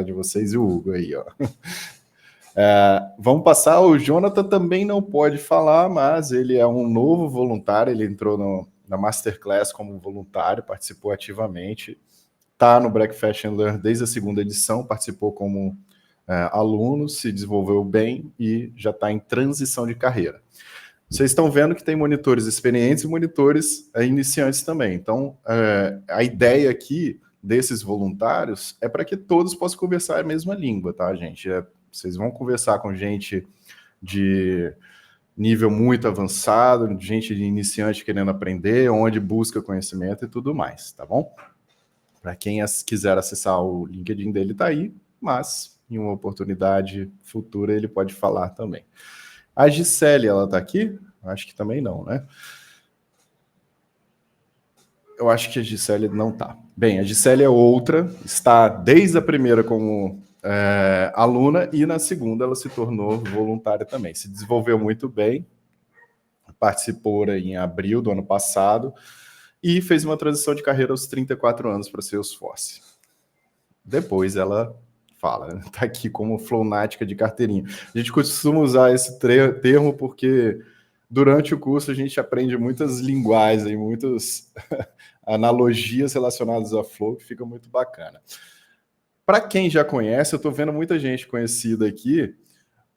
de vocês e o Hugo aí, ó. Vamos passar, o Jonathan também não pode falar, mas ele é um novo voluntário, ele entrou na Masterclass como voluntário, participou ativamente, está no Breakfast and Learn desde a segunda edição, participou como aluno, se desenvolveu bem e já está em transição de carreira. Vocês estão vendo que tem monitores experientes e monitores iniciantes também. Então, a ideia aqui desses voluntários é para que todos possam conversar a mesma língua, tá, gente? Vocês vão conversar com gente de nível muito avançado, gente de iniciante querendo aprender, onde busca conhecimento e tudo mais, tá bom? Para quem quiser acessar o LinkedIn dele, tá aí, mas em uma oportunidade futura ele pode falar também. A Gisele, ela tá aqui? Acho que também não, né? Eu acho que a Gisele não tá. Bem, a Gisele é outra, está desde a primeira como aluna e na segunda ela se tornou voluntária também. Se desenvolveu muito bem, participou em abril do ano passado e fez uma transição de carreira aos 34 anos para Salesforce. Depois ela fala, tá aqui como Flownática de carteirinha. A gente costuma usar esse termo porque durante o curso a gente aprende muitas linguagens e muitas analogias relacionadas a Flow, que fica muito bacana. Para quem já conhece, eu estou vendo muita gente conhecida aqui,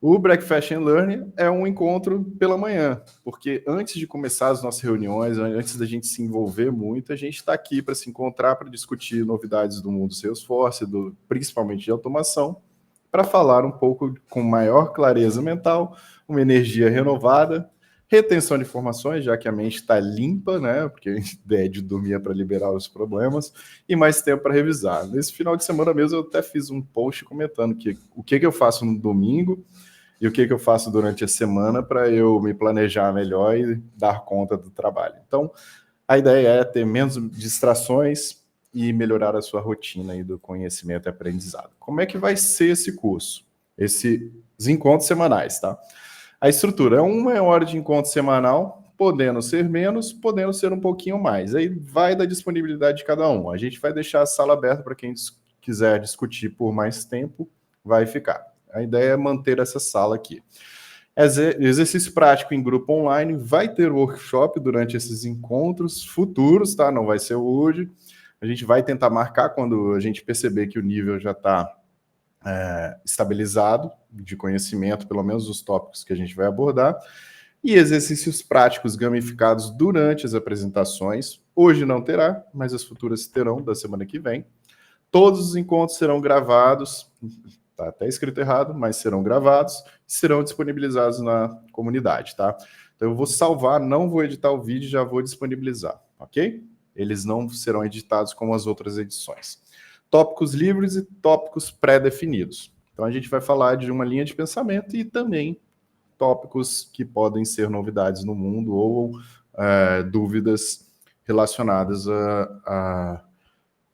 o Breakfast and Learn é um encontro pela manhã, porque antes de começar as nossas reuniões, antes da gente se envolver muito, a gente está aqui para se encontrar, para discutir novidades do mundo Salesforce, principalmente de automação, para falar um pouco com maior clareza mental, uma energia renovada, retenção de informações, já que a mente está limpa, né? Porque a ideia de dormir é para liberar os problemas, e mais tempo para revisar. Nesse final de semana mesmo, eu até fiz um post comentando o que eu faço no domingo e o que eu faço durante a semana para eu me planejar melhor e dar conta do trabalho. Então, a ideia é ter menos distrações e melhorar a sua rotina aí do conhecimento e aprendizado. Como é que vai ser esse curso? Esses encontros semanais, tá? A estrutura é 1 hora de encontro semanal, podendo ser menos, podendo ser um pouquinho mais. Aí vai da disponibilidade de cada um. A gente vai deixar a sala aberta para quem quiser discutir por mais tempo, vai ficar. A ideia é manter essa sala aqui. Exercício prático em grupo online, vai ter workshop durante esses encontros futuros, tá? Não vai ser hoje. A gente vai tentar marcar quando a gente perceber que o nível já está estabilizado de conhecimento, pelo menos os tópicos que a gente vai abordar, e exercícios práticos gamificados durante as apresentações. Hoje não terá, mas as futuras terão da semana que vem. Todos os encontros serão gravados, tá até escrito errado, mas serão gravados e serão disponibilizados na comunidade, tá? Então eu vou salvar, não vou editar o vídeo, já vou disponibilizar, ok? Eles não serão editados como as outras edições. Tópicos livres e tópicos pré-definidos. Então, a gente vai falar de uma linha de pensamento e também tópicos que podem ser novidades no mundo ou dúvidas relacionadas a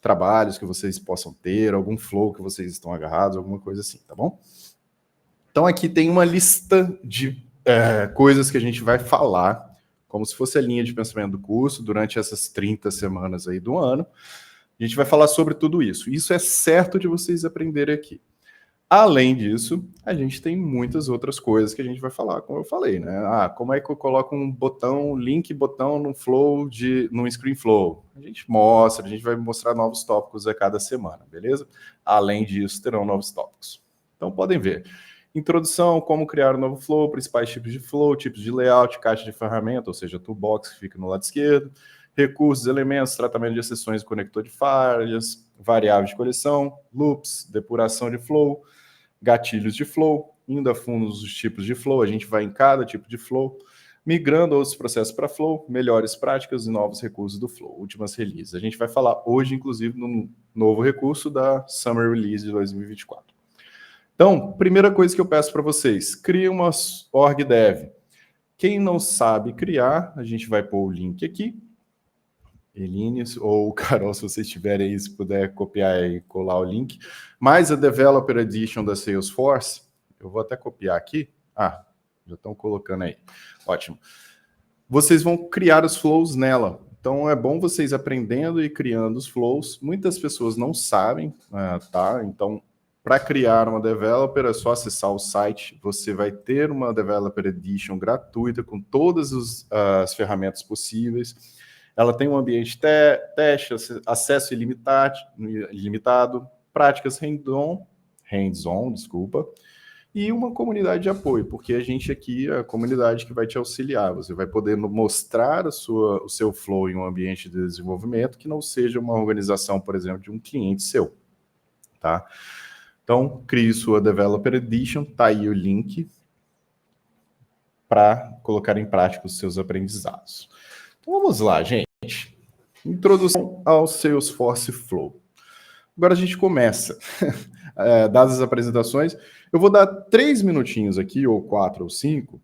trabalhos que vocês possam ter, algum flow que vocês estão agarrados, alguma coisa assim, tá bom? Então, aqui tem uma lista de coisas que a gente vai falar, como se fosse a linha de pensamento do curso, durante essas 30 semanas aí do ano. A gente vai falar sobre tudo isso. Isso é certo de vocês aprenderem aqui. Além disso, a gente tem muitas outras coisas que a gente vai falar, como eu falei, né? Como é que eu coloco um botão, link botão no flow, no ScreenFlow? A gente mostra, a gente vai mostrar novos tópicos a cada semana, beleza? Além disso, terão novos tópicos. Então, podem ver. Introdução, como criar um novo flow, principais tipos de flow, tipos de layout, caixa de ferramenta, ou seja, toolbox que fica no lado esquerdo, recursos, elementos, tratamento de exceções e conector de falhas, variáveis de coleção, loops, depuração de flow, gatilhos de flow, indo a fundo dos tipos de flow, a gente vai em cada tipo de flow, migrando outros processos para flow, melhores práticas e novos recursos do flow, últimas releases. A gente vai falar hoje, inclusive, no novo recurso da Summer Release de 2024. Então, primeira coisa que eu peço para vocês, crie uma org dev. Quem não sabe criar, a gente vai pôr o link aqui, Eline, ou Carol, se vocês tiverem aí, se puder copiar e colar o link. Mas a Developer Edition da Salesforce, eu vou até copiar aqui. Já estão colocando aí. Ótimo. Vocês vão criar os flows nela. Então, é bom vocês aprendendo e criando os flows. Muitas pessoas não sabem, tá? Então, Para criar uma developer é só acessar o site, você vai ter uma Developer Edition gratuita com todas as ferramentas possíveis. Ela tem um ambiente teste, acesso ilimitado, práticas hands-on, desculpa, e uma comunidade de apoio, porque a gente aqui é a comunidade que vai te auxiliar. Você vai poder mostrar o seu flow em um ambiente de desenvolvimento que não seja uma organização, por exemplo, de um cliente seu, tá? Então, crie sua Developer Edition, tá aí o link para colocar em prática os seus aprendizados. Então, vamos lá, gente. Introdução ao Salesforce Flow. Agora a gente começa. Dadas as apresentações, eu vou dar 3 minutinhos aqui, ou 4 ou 5,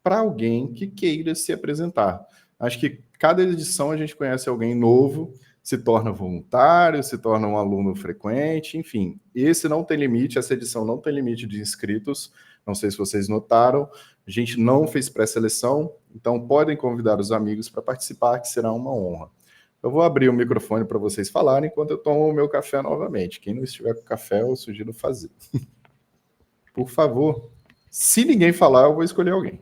para alguém que queira se apresentar. Acho que cada edição a gente conhece alguém novo, se torna voluntário, se torna um aluno frequente, enfim. Esse não tem limite, essa edição não tem limite de inscritos, não sei se vocês notaram, a gente não fez pré-seleção, então podem convidar os amigos para participar, que será uma honra. Eu vou abrir o microfone para vocês falarem enquanto eu tomo o meu café novamente. Quem não estiver com café, eu sugiro fazer. Por favor, se ninguém falar, eu vou escolher alguém.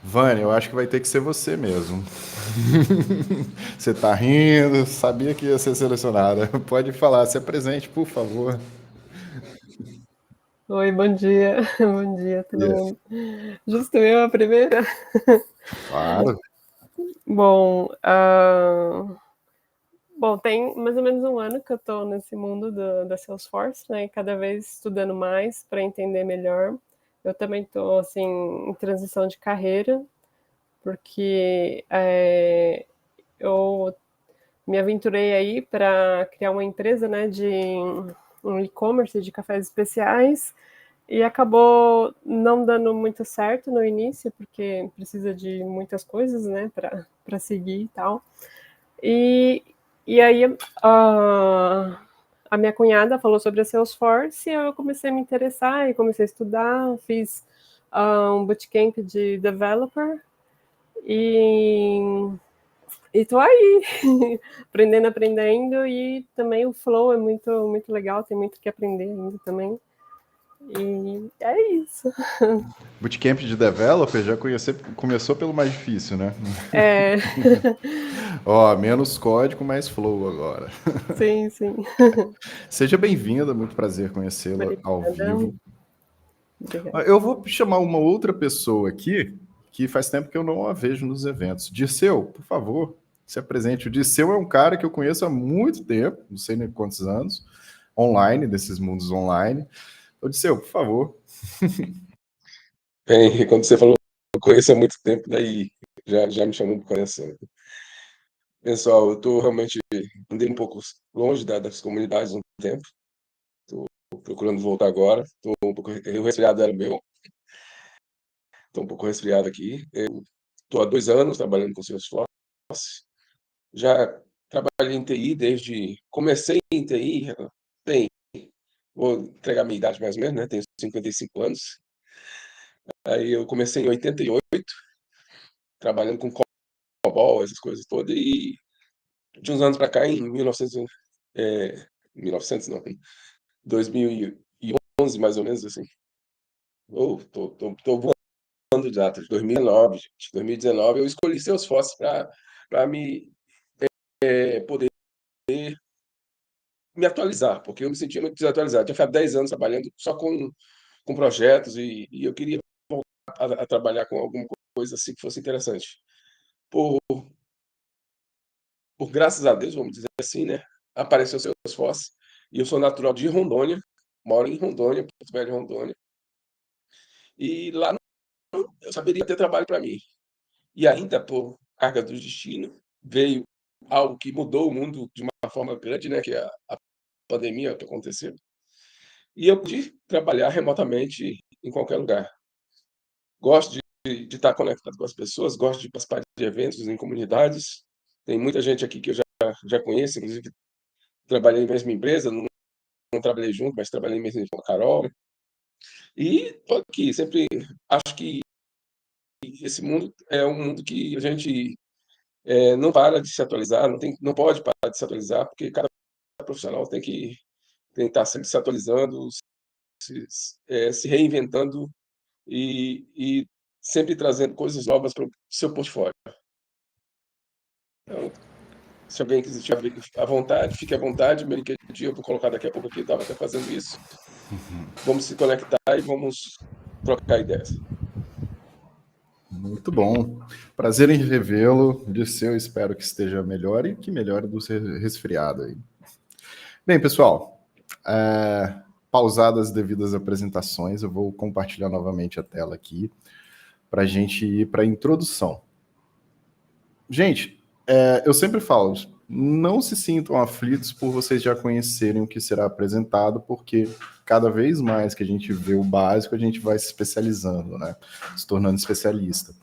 Vânia, eu acho que vai ter que ser você mesmo. Você tá rindo, sabia que ia ser selecionada. Pode falar, se apresente, por favor. Oi, bom dia. Bom dia, todo Yes. mundo. Justo eu, a primeira? Claro. Bom, bom, tem mais ou menos um ano que eu estou nesse mundo da Salesforce, né? E cada vez estudando mais para entender melhor. Eu também estou, assim, em transição de carreira, porque eu me aventurei aí para criar uma empresa, né, de um e-commerce de cafés especiais. E acabou não dando muito certo no início, porque precisa de muitas coisas, né, para seguir e tal. E, e aí a minha cunhada falou sobre a Salesforce e eu comecei a me interessar e comecei a estudar, fiz um bootcamp de developer e estou aí, aprendendo, e também o Flow é muito legal, tem muito que aprender ainda também. E é isso. Bootcamp de developer já começou pelo mais difícil, né? É. Ó, menos código, mais flow agora. Sim, sim. Seja bem-vinda, muito prazer conhecê-la ao Obrigada. vivo. Obrigada. Eu vou chamar uma outra pessoa aqui, que faz tempo que eu não a vejo nos eventos. Dirceu, por favor, se apresente. O Dirceu é um cara que eu conheço há muito tempo, não sei nem quantos anos, online, desses mundos online. Ô, Dirceu, por favor. Bem, quando você falou, eu conheço há muito tempo, daí já me chamou para conhecer. Pessoal, eu estou realmente andei um pouco longe das comunidades um tempo, estou procurando voltar agora, estou um pouco, o resfriado era meu, estou um pouco resfriado aqui. Eu estou há 2 anos trabalhando com Salesforce, já trabalhei em TI comecei em TI, bem, vou entregar minha idade mais ou menos, né? Tenho 55 anos. Aí eu comecei em 88, trabalhando com COBOL, essas coisas todas, e de uns anos para cá, em 1900 não, 2011, mais ou menos, assim. Tô voando de data, de 2019, gente. 2019 eu escolhi Salesforce para poder me atualizar, porque eu me sentia muito desatualizado. Eu ficado 10 anos trabalhando só com projetos e eu queria voltar a trabalhar com alguma coisa assim que fosse interessante. Por, por graças a Deus, vamos dizer assim, né? Apareceu o Salesforce e eu sou natural de Rondônia, moro em Rondônia, Porto Velho, Rondônia, e lá eu saberia ter trabalho para mim. E ainda por carga do destino, veio algo que mudou o mundo de uma forma grande, né, que é a pandemia que aconteceu. E eu pude trabalhar remotamente em qualquer lugar. Gosto de estar conectado com as pessoas, gosto de participar de eventos em comunidades. Tem muita gente aqui que eu já conheço, inclusive trabalhei na mesma empresa, não trabalhei junto, mas trabalhei mesmo com a Carol. E estou aqui, sempre acho que esse mundo é um mundo que a gente não para de se atualizar, não pode parar de se atualizar, porque cada profissional tem que estar sempre se atualizando, se reinventando e sempre trazendo coisas novas para o seu portfólio. Então, se alguém quiser à vontade, fique à vontade. Meu LinkedIn eu vou colocar daqui a pouco aqui, estava até fazendo isso. Vamos se conectar e vamos trocar ideias. Muito bom. Prazer em revê-lo. Dirceu, espero que esteja melhor e que melhore do seu resfriado aí. Bem, pessoal, pausadas as devidas apresentações, eu vou compartilhar novamente a tela aqui para a gente ir para a introdução. Gente, eu sempre falo, não se sintam aflitos por vocês já conhecerem o que será apresentado, porque cada vez mais que a gente vê o básico, a gente vai se especializando, né? Se tornando especialista.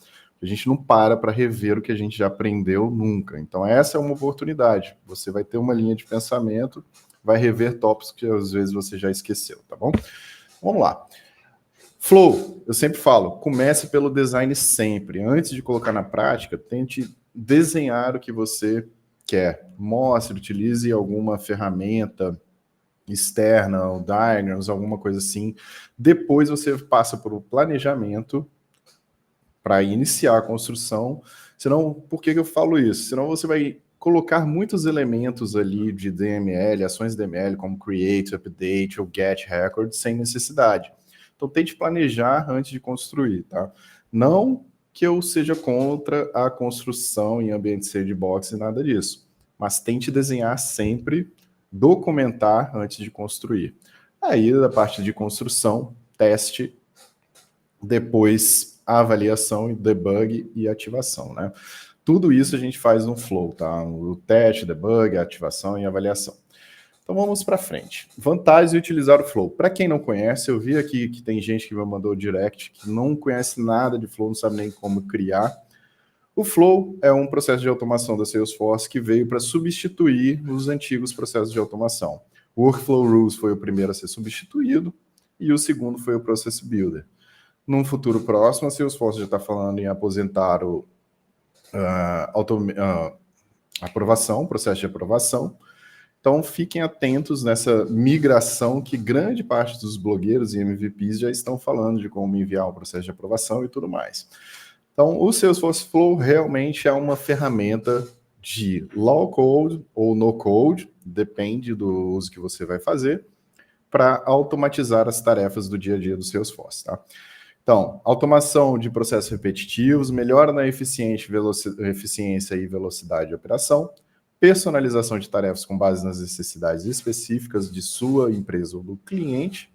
A gente não para rever o que a gente já aprendeu nunca. Então, essa é uma oportunidade. Você vai ter uma linha de pensamento, vai rever tópicos que às vezes você já esqueceu, tá bom? Vamos lá. Flow, eu sempre falo, comece pelo design sempre. Antes de colocar na prática, tente desenhar o que você quer. Mostre, utilize alguma ferramenta externa, o diagrams, alguma coisa assim. Depois você passa por um planejamento para iniciar a construção. Senão, por que eu falo isso? Senão você vai colocar muitos elementos ali de DML, ações DML, como create, update ou get record, sem necessidade. Então, tente planejar antes de construir, tá? Não que eu seja contra a construção em ambiente sandbox e nada disso, mas tente desenhar sempre, documentar antes de construir. Aí, da parte de construção, teste, depois a avaliação, debug e ativação, né? Tudo isso a gente faz no Flow, tá? O teste, debug, ativação e avaliação. Então vamos para frente. Vantagens de utilizar o Flow. Para quem não conhece, eu vi aqui que tem gente que me mandou direct que não conhece nada de Flow, não sabe nem como criar. O Flow é um processo de automação da Salesforce que veio para substituir os antigos processos de automação. O Workflow Rules foi o primeiro a ser substituído e o segundo foi o Process Builder. Num futuro próximo, a Salesforce já está falando em aposentar o aprovação, processo de aprovação. Então, fiquem atentos nessa migração que grande parte dos blogueiros e MVPs já estão falando de como enviar o processo de aprovação e tudo mais. Então, o Salesforce Flow realmente é uma ferramenta de low code ou no code, depende do uso que você vai fazer, para automatizar as tarefas do dia a dia do Salesforce, tá? Então, automação de processos repetitivos, melhora na eficiência e velocidade de operação, personalização de tarefas com base nas necessidades específicas de sua empresa ou do cliente,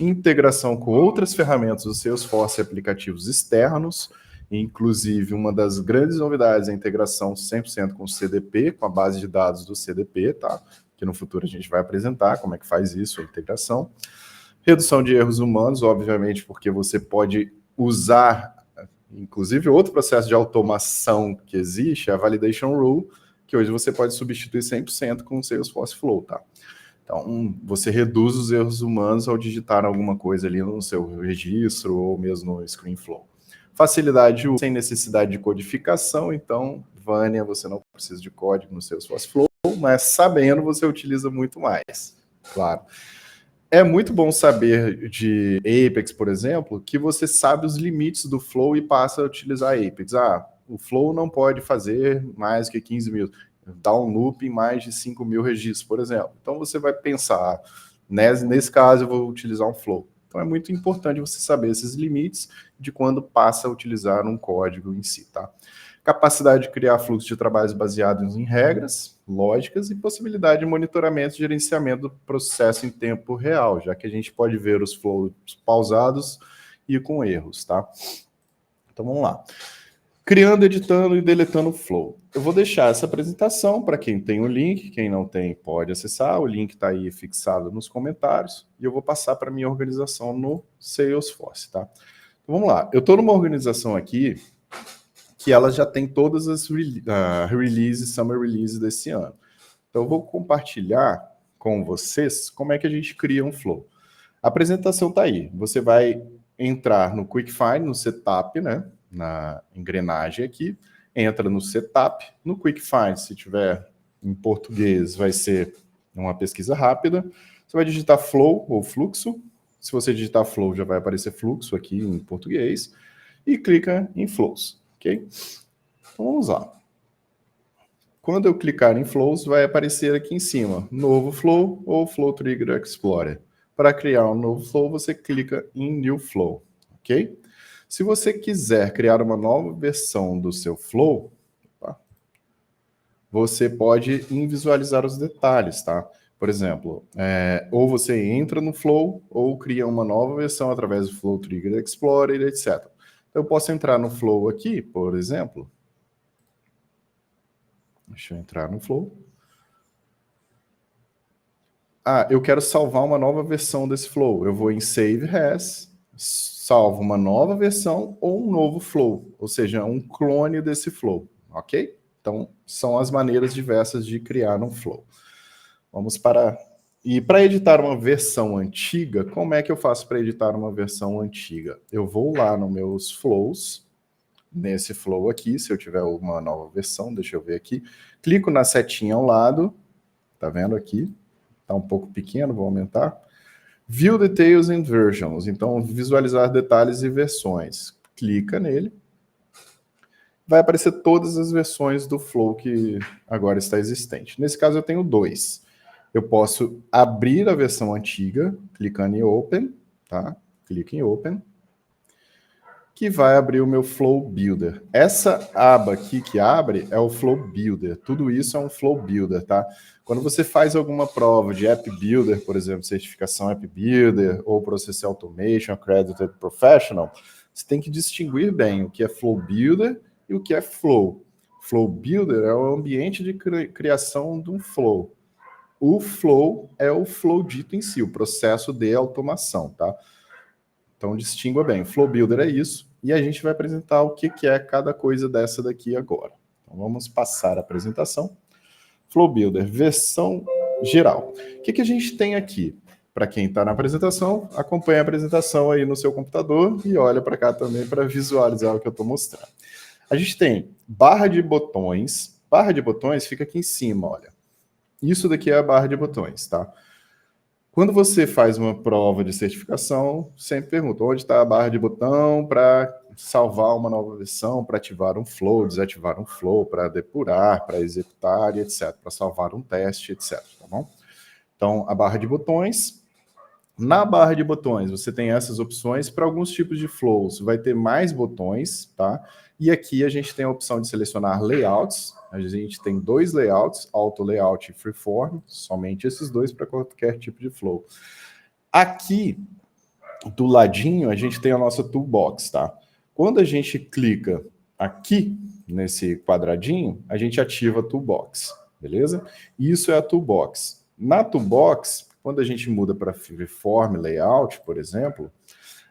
integração com outras ferramentas do Salesforce e aplicativos externos, inclusive uma das grandes novidades é a integração 100% com o CDP, com a base de dados do CDP, tá? Que no futuro a gente vai apresentar como é que faz isso, a integração. Redução de erros humanos, obviamente, porque você pode usar, inclusive, outro processo de automação que existe, a Validation Rule, que hoje você pode substituir 100% com o Salesforce Flow, tá? Então, você reduz os erros humanos ao digitar alguma coisa ali no seu registro ou mesmo no ScreenFlow. Facilidade sem necessidade de codificação, então, Vânia, você não precisa de código no Salesforce Flow, mas sabendo você utiliza muito mais, claro. É muito bom saber de Apex, por exemplo, que você sabe os limites do Flow e passa a utilizar Apex. O Flow não pode fazer mais que 15 mil, dá um loop em mais de 5 mil registros, por exemplo. Então você vai pensar, nesse caso eu vou utilizar um Flow. Então é muito importante você saber esses limites de quando passa a utilizar um código em si, tá? Capacidade de criar fluxos de trabalhos baseados em regras, lógicas e possibilidade de monitoramento e gerenciamento do processo em tempo real, já que a gente pode ver os flows pausados e com erros, tá? Então vamos lá. Criando, editando e deletando o flow. Eu vou deixar essa apresentação para quem tem o link, quem não tem pode acessar, o link está aí fixado nos comentários, e eu vou passar para a minha organização no Salesforce, tá? Então vamos lá, eu estou numa organização aqui que ela já tem todas as releases, summer releases desse ano. Então eu vou compartilhar com vocês como é que a gente cria um flow. A apresentação está aí, você vai entrar no Quick Find, no setup, né? Na engrenagem aqui, entra no Setup, no Quick Find, se tiver em português, vai ser uma pesquisa rápida. Você vai digitar Flow ou fluxo. Se você digitar Flow, já vai aparecer fluxo aqui em português. E clica em Flows, ok? Então vamos lá. Quando eu clicar em Flows, vai aparecer aqui em cima, novo Flow ou Flow Trigger Explorer. Para criar um novo Flow, você clica em New Flow, ok? Se você quiser criar uma nova versão do seu Flow, você pode visualizar os detalhes, tá? Por exemplo, ou você entra no Flow ou cria uma nova versão através do Flow Trigger Explorer, etc. Então, eu posso entrar no Flow aqui, por exemplo. Deixa eu entrar no Flow. Eu quero salvar uma nova versão desse Flow. Eu vou em Save As, salvo uma nova versão ou um novo Flow, ou seja, um clone desse Flow, ok? Então, são as maneiras diversas de criar um Flow. Vamos para... E para editar uma versão antiga, como é que eu faço para editar uma versão antiga? Eu vou lá nos meus Flows, nesse Flow aqui, se eu tiver uma nova versão, deixa eu ver aqui, clico na setinha ao lado, tá vendo aqui? Tá um pouco pequeno, vou aumentar. View Details and Versions, então visualizar detalhes e versões. Clica nele. Vai aparecer todas as versões do Flow que agora está existente. Nesse caso eu tenho 2. Eu posso abrir a versão antiga, clicando em Open, tá? Clique em Open, que vai abrir o meu Flow Builder. Essa aba aqui que abre é o Flow Builder. Tudo isso é um Flow Builder, tá? Quando você faz alguma prova de App Builder, por exemplo, certificação App Builder ou Process Automation, Accredited Professional, você tem que distinguir bem o que é Flow Builder e o que é Flow. Flow Builder é o ambiente de criação de um Flow. O Flow é o Flow dito em si, o processo de automação, tá? Então, distingua bem. Flow Builder é isso. E a gente vai apresentar o que é cada coisa dessa daqui agora. Então, vamos passar a apresentação. Flow Builder, versão geral. O que a gente tem aqui? Para quem está na apresentação, acompanha a apresentação aí no seu computador e olha para cá também para visualizar o que eu estou mostrando. A gente tem barra de botões. Barra de botões fica aqui em cima, olha. Isso daqui é a barra de botões, tá? Quando você faz uma prova de certificação, sempre pergunta onde está a barra de botão para salvar uma nova versão, para ativar um flow, desativar um flow, para depurar, para executar e etc. Para salvar um teste, etc. Tá bom? Então, a barra de botões. Na barra de botões, você tem essas opções. Para alguns tipos de flows, vai ter mais botões, tá? E aqui a gente tem a opção de selecionar layouts. A gente tem 2 layouts, Auto Layout e Freeform, somente esses 2 para qualquer tipo de flow. Aqui, do ladinho, a gente tem a nossa toolbox, tá? Quando a gente clica aqui, nesse quadradinho, a gente ativa a toolbox, beleza? Isso é a toolbox. Na toolbox, quando a gente muda para Freeform Layout, por exemplo,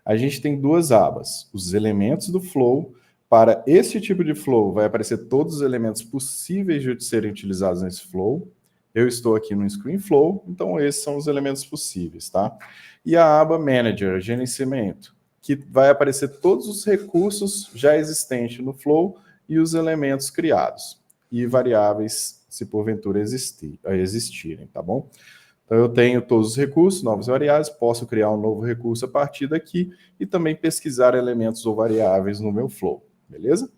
a gente tem 2 abas, os elementos do flow. Para esse tipo de flow, vai aparecer todos os elementos possíveis de serem utilizados nesse flow. Eu estou aqui no Screen Flow, então esses são os elementos possíveis, tá? E a aba Manager, gerenciamento, que vai aparecer todos os recursos já existentes no flow e os elementos criados. E variáveis, se porventura existirem, tá bom? Então, eu tenho todos os recursos, novas variáveis, posso criar um novo recurso a partir daqui e também pesquisar elementos ou variáveis no meu flow. Beleza?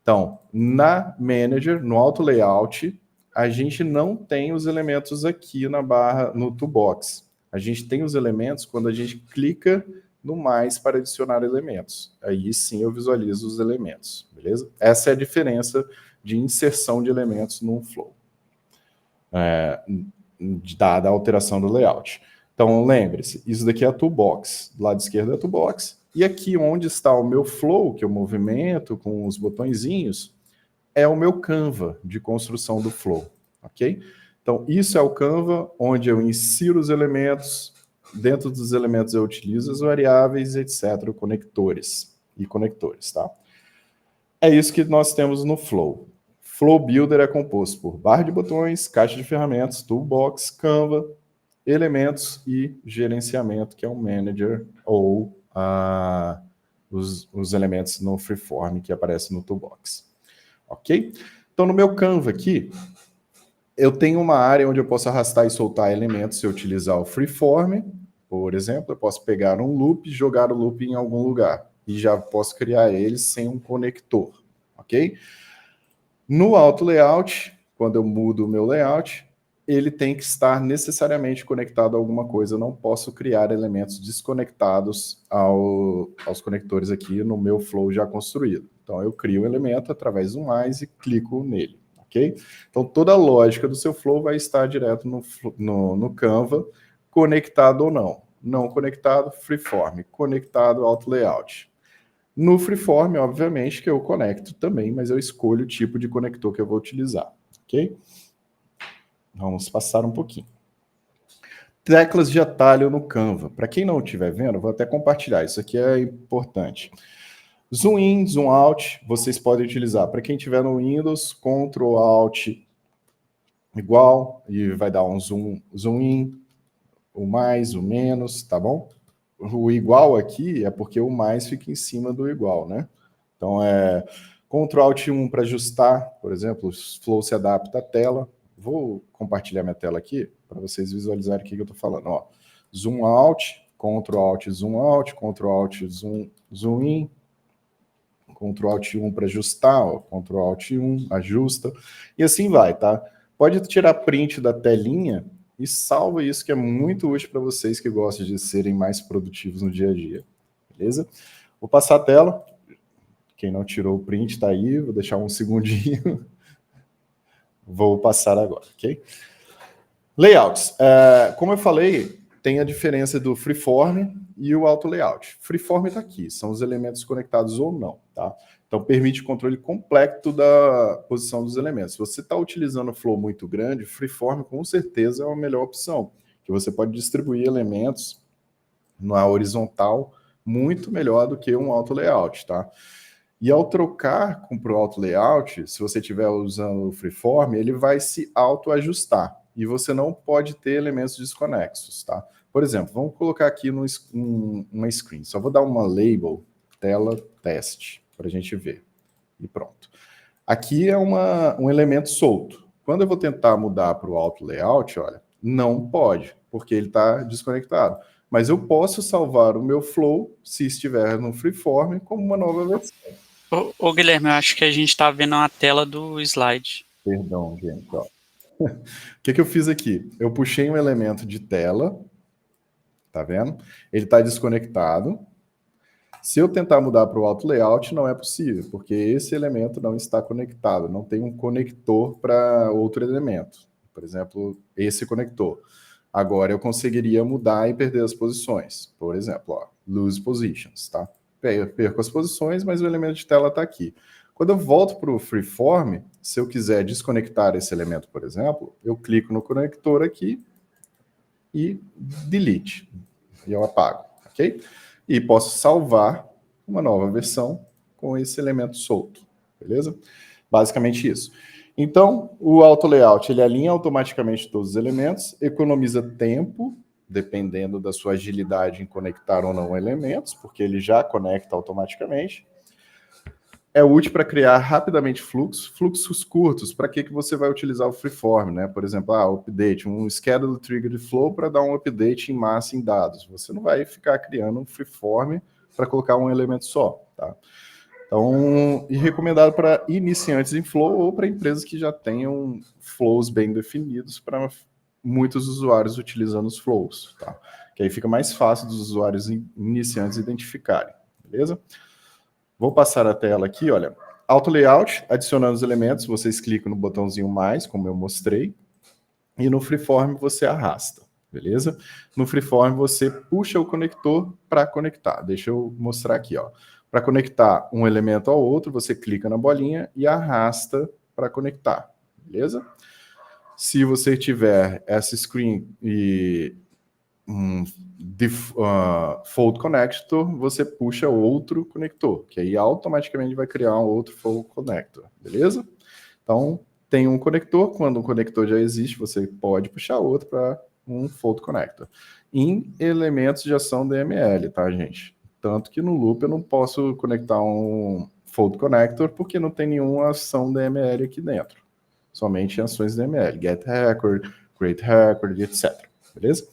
Então, na Manager, no Auto Layout, a gente não tem os elementos aqui na barra, no toolbox. A gente tem os elementos quando a gente clica no mais para adicionar elementos. Aí sim eu visualizo os elementos, beleza? Essa é a diferença de inserção de elementos no flow, dada a alteração do layout. Então, lembre-se, isso daqui é a toolbox. Do lado esquerdo é a toolbox. E aqui onde está o meu flow, que é o movimento com os botõezinhos, é o meu Canva de construção do flow, ok? Então, isso é o Canva, onde eu insiro os elementos, dentro dos elementos eu utilizo as variáveis, etc., conectores e conectores, tá? É isso que nós temos no Flow. Flow Builder é composto por barra de botões, caixa de ferramentas, toolbox, Canva, elementos e gerenciamento, que é o Manager ou os elementos no Freeform que aparecem no toolbox. ok? Então, no meu Canva aqui, eu tenho uma área onde eu posso arrastar e soltar elementos se eu utilizar o Freeform, por exemplo. Eu posso pegar um loop e jogar o loop em algum lugar. E já posso criar ele sem um conector, ok? No Auto Layout, quando eu mudo o meu layout, ele tem que estar necessariamente conectado a alguma coisa. Eu não posso criar elementos desconectados aos conectores aqui no meu flow já construído. Então, eu crio um elemento através do mais e clico nele, ok? Então, toda a lógica do seu flow vai estar direto no Canva, conectado ou não. Não conectado, Freeform. Conectado, Auto Layout. No Freeform, obviamente, que eu conecto também, mas eu escolho o tipo de conector que eu vou utilizar, ok? Vamos passar um pouquinho. Teclas de atalho no Canva. Para quem não estiver vendo, eu vou até compartilhar. Isso aqui é importante. Zoom in, zoom out, vocês podem utilizar. Para quem estiver no Windows, Ctrl Alt igual, e vai dar um zoom in, o mais, o menos, tá bom? O igual aqui é porque o mais fica em cima do igual, né? Então, Ctrl Alt 1 para ajustar, por exemplo, o flow se adapta à tela. Vou compartilhar minha tela aqui para vocês visualizarem o que eu estou falando. Ó, zoom out, Ctrl Alt, zoom out, Ctrl Alt, zoom in, Ctrl Alt 1 para ajustar, ó, Ctrl Alt 1, ajusta, e assim vai, tá? Pode tirar print da telinha e salva isso, que é muito útil para vocês que gostam de serem mais produtivos no dia a dia, beleza? Vou passar a tela. Quem não tirou o print está aí, vou deixar um segundinho. Vou passar agora, ok? Layouts. Como eu falei, tem a diferença do Freeform e o Auto Layout. Freeform está aqui, são os elementos conectados ou não, tá? Então, permite o controle completo da posição dos elementos. Se você está utilizando um flow muito grande, Freeform com certeza é a melhor opção, que você pode distribuir elementos na horizontal muito melhor do que um Auto Layout, tá? E ao trocar para o Auto Layout, se você estiver usando o Freeform, ele vai se auto-ajustar. E você não pode ter elementos desconexos, tá? Por exemplo, vamos colocar aqui uma screen. Só vou dar uma label, tela teste, para a gente ver. E pronto. Aqui é um elemento solto. Quando eu vou tentar mudar para o Auto Layout, olha, não pode, porque ele está desconectado. Mas eu posso salvar o meu flow, se estiver no Freeform, como uma nova versão. Ô Guilherme, eu acho que a gente está vendo a tela do slide. Perdão, gente. Ó. O que eu fiz aqui? Eu puxei um elemento de tela, tá vendo? Ele está desconectado. Se eu tentar mudar para o Auto Layout, não é possível, porque esse elemento não está conectado, não tem um conector para outro elemento. Por exemplo, esse conector. Agora eu conseguiria mudar e perder as posições. Por exemplo, ó, lose positions, tá? Perco as posições, mas o elemento de tela está aqui. Quando eu volto para o Freeform, se eu quiser desconectar esse elemento, por exemplo, eu clico no conector aqui e delete. E eu apago, ok? E posso salvar uma nova versão com esse elemento solto, beleza? Basicamente isso. Então, o Auto Layout, ele alinha automaticamente todos os elementos, economiza tempo, dependendo da sua agilidade em conectar ou não elementos, porque ele já conecta automaticamente. É útil para criar rapidamente fluxos curtos. Para que você vai utilizar o Freeform, né? Por exemplo, update, um schedule triggered flow para dar um update em massa em dados. Você não vai ficar criando um Freeform para colocar um elemento só, tá? Então, e recomendado para iniciantes em flow ou para empresas que já tenham flows bem definidos para muitos usuários utilizando os flows, tá? Que aí fica mais fácil dos usuários iniciantes identificarem, beleza? Vou passar a tela aqui, olha. Auto Layout, adicionando os elementos, vocês clicam no botãozinho mais, como eu mostrei, e no Freeform você arrasta, beleza? No Freeform você puxa o conector para conectar. Deixa eu mostrar aqui, ó. Para conectar um elemento ao outro, você clica na bolinha e arrasta para conectar, beleza? Se você tiver essa screen e Fold Connector, você puxa outro conector, que aí automaticamente vai criar um outro Fold Connector, beleza? Então, tem um conector, quando um conector já existe, você pode puxar outro para um Fold Connector. Em elementos de ação DML, tá, gente? Tanto que no loop eu não posso conectar um fold connector, porque não tem nenhuma ação DML aqui dentro. Somente ações DML, get record, create record, etc. Beleza?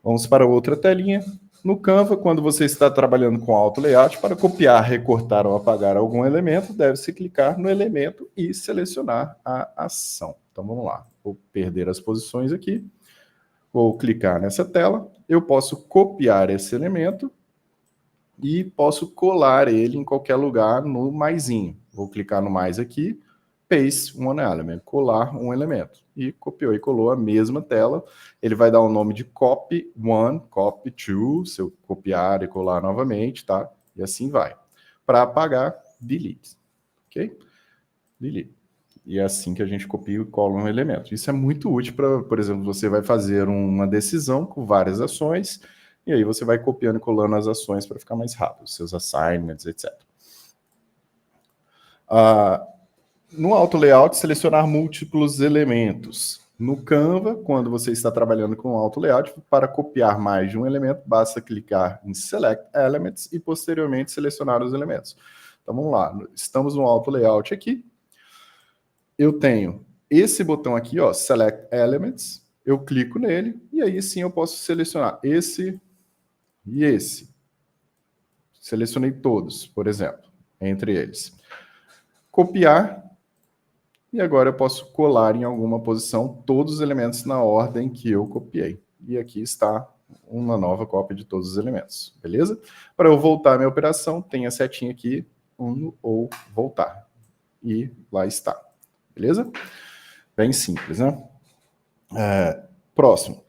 Vamos para outra telinha. No Canva, quando você está trabalhando com auto layout, para copiar, recortar ou apagar algum elemento, deve-se clicar no elemento e selecionar a ação. Então vamos lá. Vou perder as posições aqui. Vou clicar nessa tela. Eu posso copiar esse elemento e posso colar ele em qualquer lugar no maisinho. Vou clicar no mais aqui, paste one element, colar um elemento. E copiou e colou a mesma tela. Ele vai dar o nome de copy one, copy two, se eu copiar e colar novamente, tá? E assim vai. Para apagar, delete. Ok? Delete. E é assim que a gente copia e cola um elemento. Isso é muito útil para, por exemplo, você vai fazer uma decisão com várias ações, e aí você vai copiando e colando as ações para ficar mais rápido, seus assignments, etc. No auto layout, selecionar múltiplos elementos. No Canva, quando você está trabalhando com auto layout, para copiar mais de um elemento, basta clicar em Select Elements e posteriormente selecionar os elementos. Então vamos lá, estamos no auto layout aqui. Eu tenho esse botão aqui, ó, Select Elements, eu clico nele e aí sim eu posso selecionar esse e esse. Selecionei todos, por exemplo, entre eles. Copiar. E agora eu posso colar em alguma posição todos os elementos na ordem que eu copiei. E aqui está uma nova cópia de todos os elementos, beleza? Para eu voltar a minha operação, tem a setinha aqui, ou voltar. E lá está, beleza? Bem simples, né? Próximo.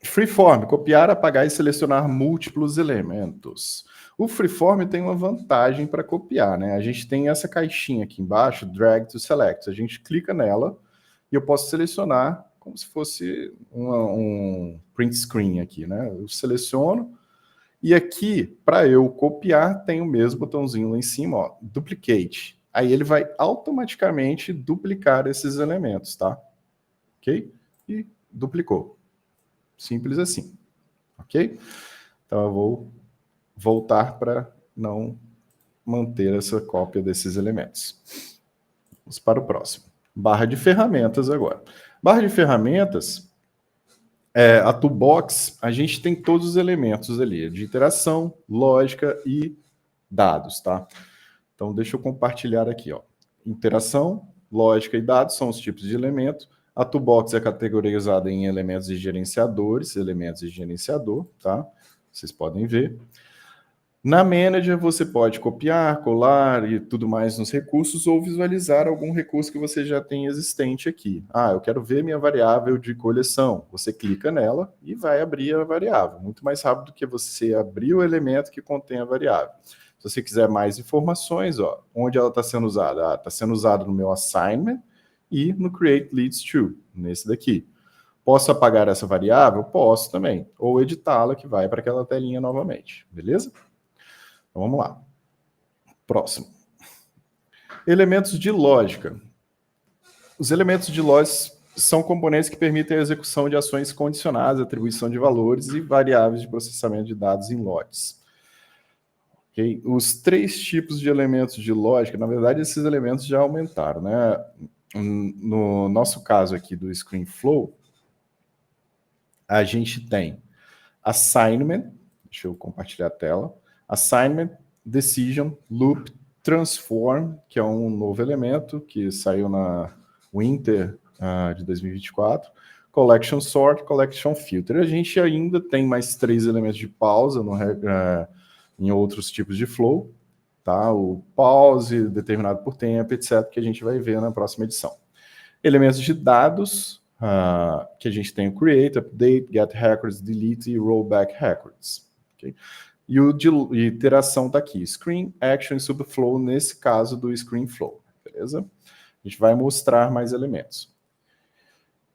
Freeform, copiar, apagar e selecionar múltiplos elementos. O Freeform tem uma vantagem para copiar, né? A gente tem essa caixinha aqui embaixo, Drag to Select. A gente clica nela e eu posso selecionar como se fosse um print screen aqui, né? Eu seleciono e aqui, para eu copiar, tem o mesmo botãozinho lá em cima, ó, Duplicate. Aí ele vai automaticamente duplicar esses elementos, tá? Ok? E duplicou. Simples assim, ok? Então eu vou voltar para não manter essa cópia desses elementos. Vamos para o próximo. Barra de ferramentas agora. Barra de ferramentas, a toolbox, a gente tem todos os elementos ali, de interação, lógica e dados, tá? Então deixa eu compartilhar aqui, ó. Interação, lógica e dados são os tipos de elemento. A toolbox é categorizada em elementos e gerenciadores, elementos e gerenciador, tá? Vocês podem ver. Na Manager, você pode copiar, colar e tudo mais nos recursos ou visualizar algum recurso que você já tem existente aqui. Ah, eu quero ver minha variável de coleção. Você clica nela e vai abrir a variável. Muito mais rápido do que você abrir o elemento que contém a variável. Se você quiser mais informações, ó, onde ela está sendo usada? Está sendo usada no meu assignment e no Create Leads To, nesse daqui. Posso apagar essa variável? Posso também. Ou editá-la, que vai para aquela telinha novamente. Beleza? Então, vamos lá. Próximo. Elementos de lógica. Os elementos de lógica são componentes que permitem a execução de ações condicionadas, atribuição de valores e variáveis de processamento de dados em lotes. Okay? Os 3 tipos de elementos de lógica, na verdade, esses elementos já aumentaram, né? No nosso caso aqui do ScreenFlow, a gente tem assignment, deixa eu compartilhar a tela, assignment, decision, loop, transform, que é um novo elemento que saiu na Winter de 2024, collection sort, collection filter. A gente ainda tem mais 3 elementos de pausa em outros tipos de flow, tá? O pause, determinado por tempo, etc., que a gente vai ver na próxima edição. Elementos de dados, que a gente tem o create, update, get records, delete e rollback records. Okay? E o de iteração está aqui, screen, action e subflow, nesse caso do ScreenFlow, beleza? A gente vai mostrar mais elementos.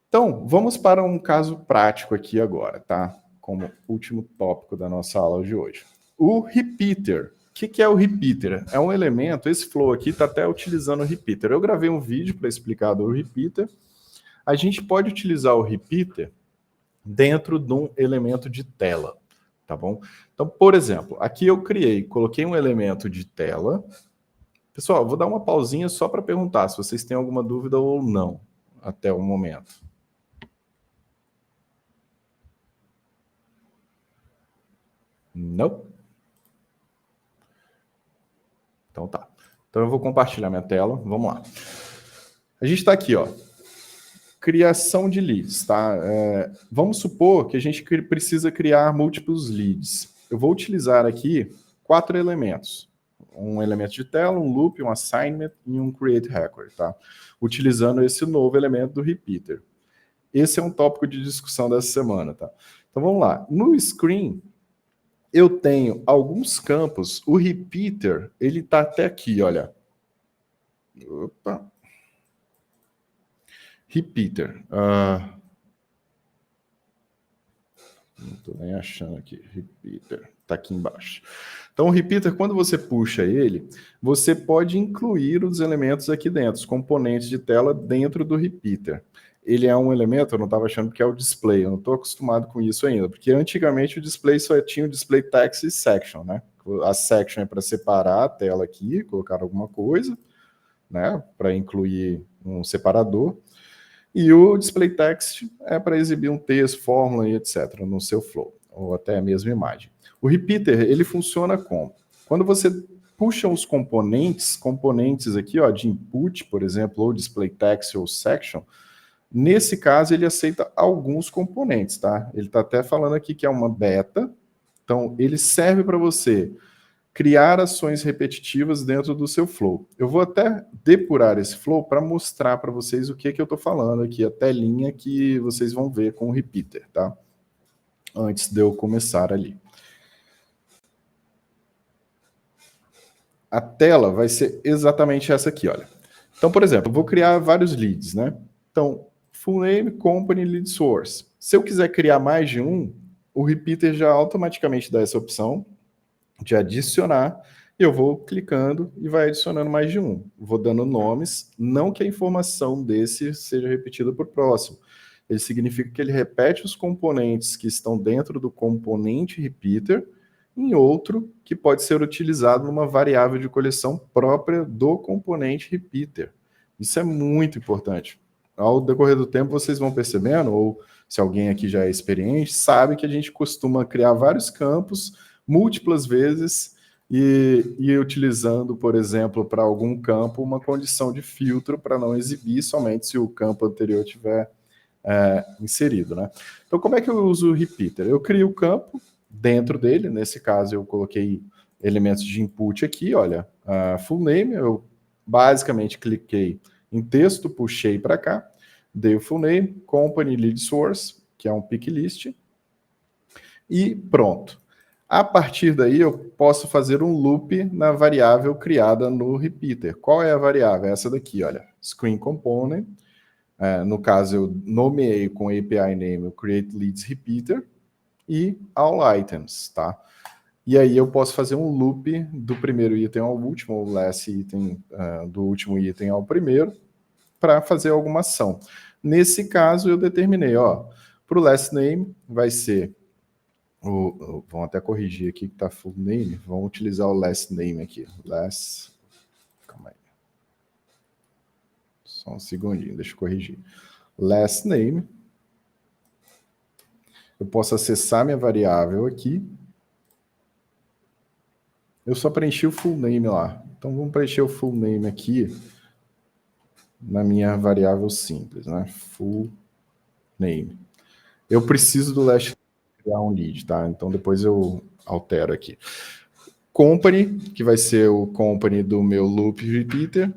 Então, vamos para um caso prático aqui agora, tá? Como último tópico da nossa aula de hoje. O repeater. O que é o repeater? É um elemento, esse flow aqui está até utilizando o repeater. Eu gravei um vídeo para explicar do repeater. A gente pode utilizar o repeater dentro de um elemento de tela, tá bom? Então, por exemplo, aqui eu coloquei um elemento de tela, Pessoal, eu vou dar uma pausinha só para perguntar se vocês têm alguma dúvida ou não até o momento. Não? Então tá. Então eu vou compartilhar minha tela. Vamos lá. A gente está aqui, ó. Criação de leads, tá? Vamos supor que a gente precisa criar múltiplos leads. Eu vou utilizar aqui 4 elementos. Um elemento de tela, um loop, um assignment e um create record, tá? Utilizando esse novo elemento do repeater. Esse é um tópico de discussão dessa semana, tá? Então vamos lá. No screen, eu tenho alguns campos. O repeater, ele tá até aqui, olha. Opa. Repeater. Não estou nem achando aqui. Repeater. Está aqui embaixo. Então, o repeater, quando você puxa ele, você pode incluir os elementos aqui dentro, os componentes de tela dentro do repeater. Ele é um elemento, eu não estava achando que é o display, eu não estou acostumado com isso ainda, porque antigamente o display só tinha o display text e section, né? A section é para separar a tela aqui, colocar alguma coisa, né? Para incluir um separador. E o display text é para exibir um texto, fórmula e etc. no seu flow, ou até a mesma imagem. O repeater, ele funciona como? Quando você puxa os componentes aqui, ó, de input, por exemplo, ou display text ou section, nesse caso ele aceita alguns componentes, tá? Ele está até falando aqui que é uma beta, então ele serve para você criar ações repetitivas dentro do seu flow. Eu vou até depurar esse flow para mostrar para vocês o que eu estou falando aqui, a telinha que vocês vão ver com o repeater, tá? Antes de eu começar ali. A tela vai ser exatamente essa aqui, olha. Então, por exemplo, eu vou criar vários leads, né? Então, full name, company, lead source. Se eu quiser criar mais de um, o repeater já automaticamente dá essa opção de adicionar, eu vou clicando e vai adicionando mais de um. Vou dando nomes, não que a informação desse seja repetida por próximo. Ele significa que ele repete os componentes que estão dentro do componente repeater em outro que pode ser utilizado numa variável de coleção própria do componente repeater. Isso é muito importante. Ao decorrer do tempo, vocês vão percebendo, ou se alguém aqui já é experiente, sabe que a gente costuma criar vários campos múltiplas vezes e utilizando, por exemplo, para algum campo, uma condição de filtro para não exibir somente se o campo anterior tiver inserido, né? Então, como é que eu uso o repeater? Eu crio o campo dentro dele, nesse caso eu coloquei elementos de input aqui, olha, full name, eu basicamente cliquei em texto, puxei para cá, dei o full name, company lead source, que é um pick list, e pronto. A partir daí, eu posso fazer um loop na variável criada no repeater. Qual é a variável? Essa daqui, olha. Screen component. No caso, eu nomeei com API name o create leads repeater e all items, tá? E aí eu posso fazer um loop do primeiro item ao último, ou last item do último item ao primeiro, para fazer alguma ação. Nesse caso, eu determinei, ó, para o last name vai ser vamos até corrigir aqui que está full name. Vamos utilizar o last name aqui. Calma aí. Só um segundinho, deixa eu corrigir. Last name. Eu posso acessar minha variável aqui. Eu só preenchi o full name lá. Então vamos preencher o full name aqui na minha variável simples, né? Full name. Eu preciso do last name criar um lead, tá? Então depois eu altero aqui. Company, que vai ser o company do meu loop repeater.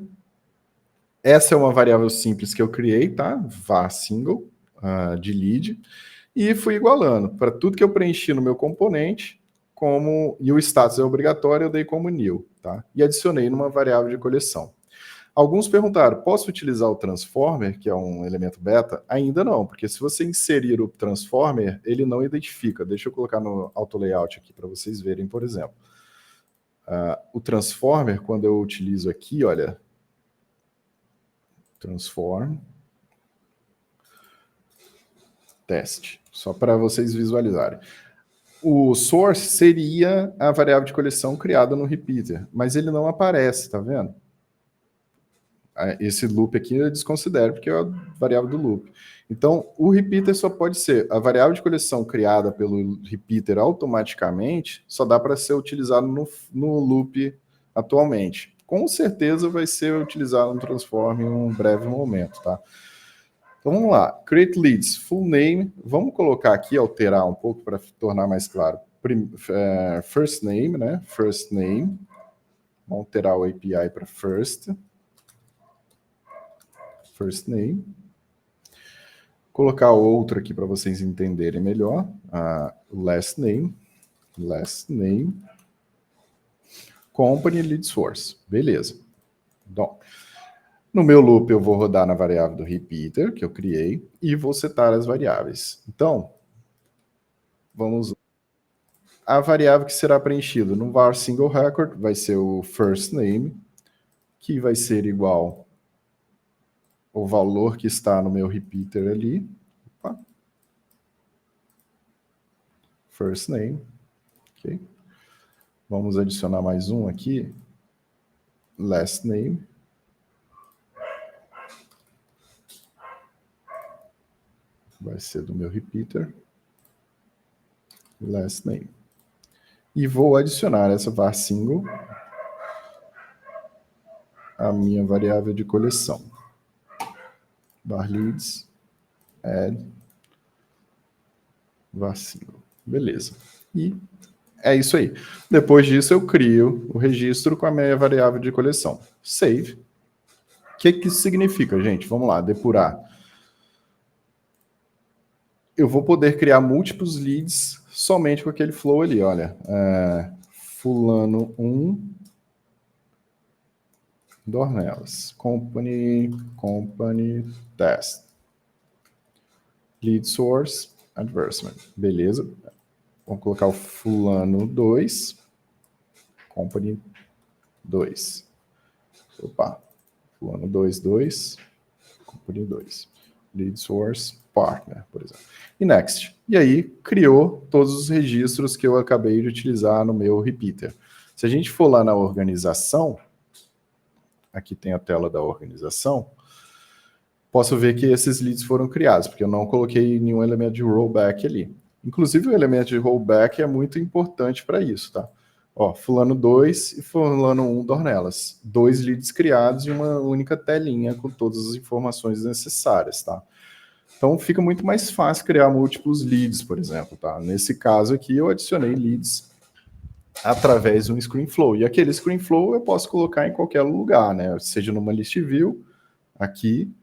Essa é uma variável simples que eu criei, tá? var single de lead. E fui igualando. Para tudo que eu preenchi no meu componente, e o status é obrigatório, eu dei como new, tá? E adicionei numa variável de coleção. Alguns perguntaram, posso utilizar o transformer, que é um elemento beta? Ainda não, porque se você inserir o transformer, ele não identifica. Deixa eu colocar no auto layout aqui para vocês verem, por exemplo. O transformer, quando eu utilizo aqui, olha, transform, teste, só para vocês visualizarem. O source seria a variável de coleção criada no repeater, mas ele não aparece, tá vendo? esse loop aqui eu desconsidero, porque é a variável do loop. Então, o repeater só pode ser a variável de coleção criada pelo repeater automaticamente, só dá para ser utilizado no loop atualmente. Com certeza vai ser utilizado no transform em um breve momento, tá? Então vamos lá, create leads, full name, vamos colocar aqui, alterar um pouco para tornar mais claro. First name, né? First name, vamos alterar o API para first name. Colocar outro aqui para vocês entenderem melhor, last name, company lead source, beleza. Bom, no meu loop eu vou rodar na variável do repeater, que eu criei, e vou setar as variáveis. Então, vamos... A variável que será preenchida no var single record vai ser o first name, que vai ser igual ao valor que está no meu repeater ali. Opa. First name. Ok. Vamos adicionar mais um aqui. Last name. Vai ser do meu repeater. Last name. E vou adicionar essa var single à minha variável de coleção. Var leads, add, var single. Beleza. E é isso aí. Depois disso, eu crio o registro com a minha variável de coleção. Save. O que isso significa, gente? Vamos lá, depurar. Eu vou poder criar múltiplos leads somente com aquele flow ali, olha. Fulano 1, Dornelas. Company, test. Lead source, advertisement. Beleza. Vamos colocar o fulano 2, company 2. Opa. Fulano 2, company 2. Lead source, partner, por exemplo. E next. E aí, criou todos os registros que eu acabei de utilizar no meu repeater. Se a gente for lá na organização, aqui tem a tela da organização, posso ver que esses leads foram criados, porque eu não coloquei nenhum elemento de rollback ali. Inclusive, o elemento de rollback é muito importante para isso, tá? Ó, fulano 2 e fulano 1 Dornelas. 2 leads criados e uma única telinha com todas as informações necessárias, tá? Então, fica muito mais fácil criar múltiplos leads, por exemplo, tá? Nesse caso aqui, eu adicionei leads através de um ScreenFlow. E aquele ScreenFlow eu posso colocar em qualquer lugar, né? Seja numa list view, aqui,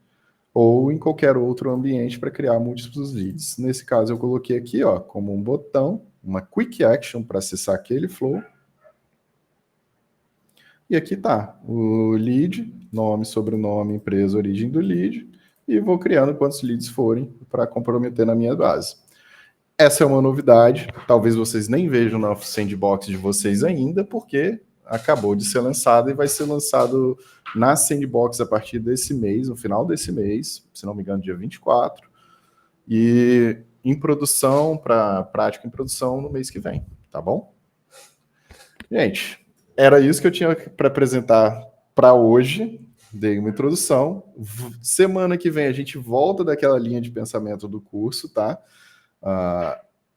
ou em qualquer outro ambiente para criar múltiplos leads. Nesse caso, eu coloquei aqui, ó, como um botão, uma Quick Action para acessar aquele flow. E aqui tá o lead, nome, sobrenome, empresa, origem do lead, e vou criando quantos leads forem para comprometer na minha base. Essa é uma novidade, talvez vocês nem vejam na sandbox de vocês ainda, porque acabou de ser lançado e vai ser lançado na sandbox a partir desse mês, no final desse mês, se não me engano, dia 24, e em produção, para prática em produção no mês que vem, tá bom? Gente, era isso que eu tinha para apresentar para hoje. Dei uma introdução. Semana que vem a gente volta daquela linha de pensamento do curso, tá?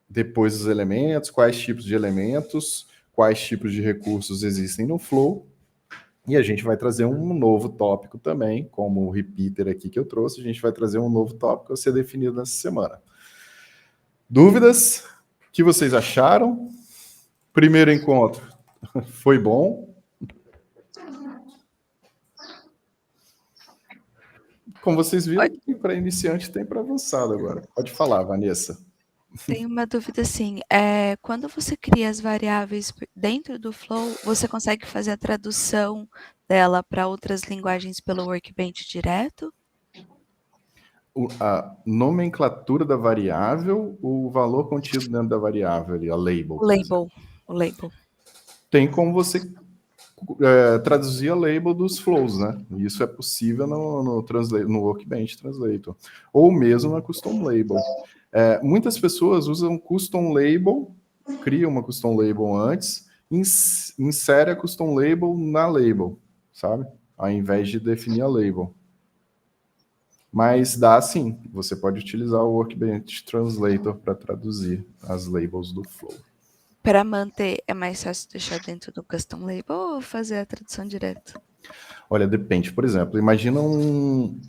Depois dos elementos, quais tipos de elementos, quais tipos de recursos existem no Flow. E a gente vai trazer um novo tópico também, como o repeater aqui que eu trouxe, a gente vai trazer um novo tópico a ser definido nessa semana. Dúvidas? O que vocês acharam? Primeiro encontro. Foi bom? Como vocês viram, para iniciante tem para avançado agora. Pode falar, Vanessa. Tem uma dúvida assim, quando você cria as variáveis dentro do Flow, você consegue fazer a tradução dela para outras linguagens pelo Workbench direto? A nomenclatura da variável, o valor contido dentro da variável, ali, a label. O label. Tem como você traduzir a label dos flows, né? Isso é possível no Workbench Translator. Ou mesmo na Custom Label. Muitas pessoas usam Custom Label, criam uma Custom Label antes, insere a Custom Label na label, sabe? ao invés de definir a label. Mas dá sim, você pode utilizar o Workbench Translator para traduzir as labels do Flow. Para manter, é mais fácil deixar dentro do custom label ou fazer a tradução direto? Olha, depende. Por exemplo, imagina um